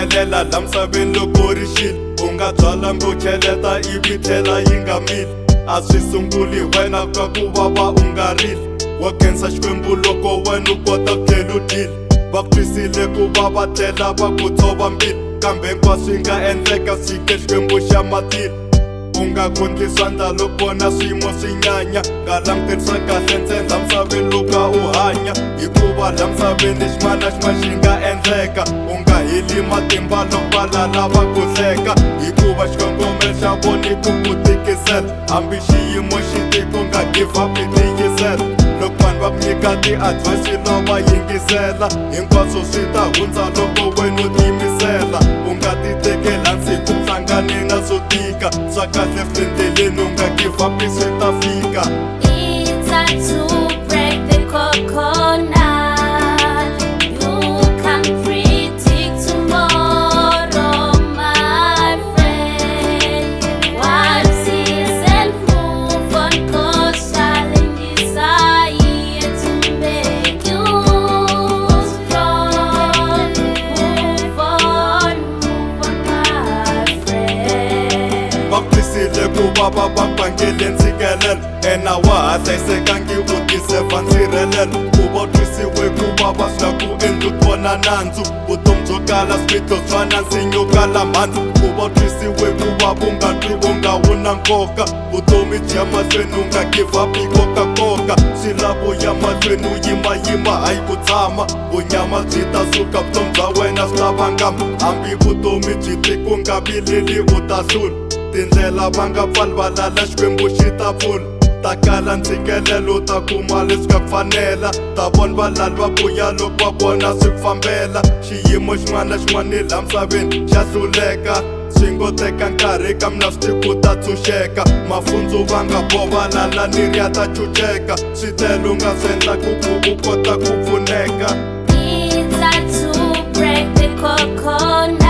humelela la misaveni loko ri xile u nga byala mbewu cheleta ivi tlhela yi nga mili a swi sunguli wena ka ku vava u nga rili wa kensa xikwembu loko wena u kota ku tlhela u dile va ku twisile ku va va tlela va ku tshova mbilu kambe hinkwaswo swi nga endleka sike xikwembu xa matilo u nga kondli swandla loko vona swiyimo swi nyanya nga languterisa kahle ntsena misaveni loko u hanya hikuva la misaveni xin'wana na xin'wana xi nga endleka u nga heli matimba loko va lava ku hleka hikuva xikongomelo xa vona i ku ku tikisela hambi xiyimo xi tiko u nga give up i tiyisela loko vanhu va ku nyika ti-advice lava yingisela hinkwaswo swi ta hundza loko wena u tiyimisela u nga ti tekeli hansi ku hlangane na swo tika swa kahle fendleleni u nga give up swi ta fika. It's time to break the coconut. You can't predict tomorrow, my friend. Wipe tears and move on, 'cause challenges are here to make you strong. Move on, my friend. Va ku twisile ku vava va ku vangele ntshikelelo ena wa ha hlayisekangi u tiseva nsirhelelo ku va u twisiwe ku vava swi nga ku endli ku vona nandzu vutomi byo kala swiphiqo swa nansinya kala mhandzi ku va u twisiwe ku vava u nga twi u nga wu na nkoka vutomi byi ya mahlweni u nga give up kokakoka swi lava u ya mahlweni u yimayima hayi ku tshama vunyama byi ta suka vutomi bya wena swi lava ngama hambi vutomi byi tika u nga vileli u ta hlula tindlela va nga pfali va lala xikwembu xi ta pfula ta kala ntshikelelo ta kuma leswi nga ku fanela ta vona valali va vuya loko va vona swi ku fambela xiyimo xin'wana na xin'wana ni la misaveni xa hluleka swi ngo teka nkarhi ka mina swi tiku ta tshunxeka mafundzu va nga bova lala niri ya ta chucheka swi tele u nga swi endlaku ku u kota ku pfuneka. It's time to break the coconut.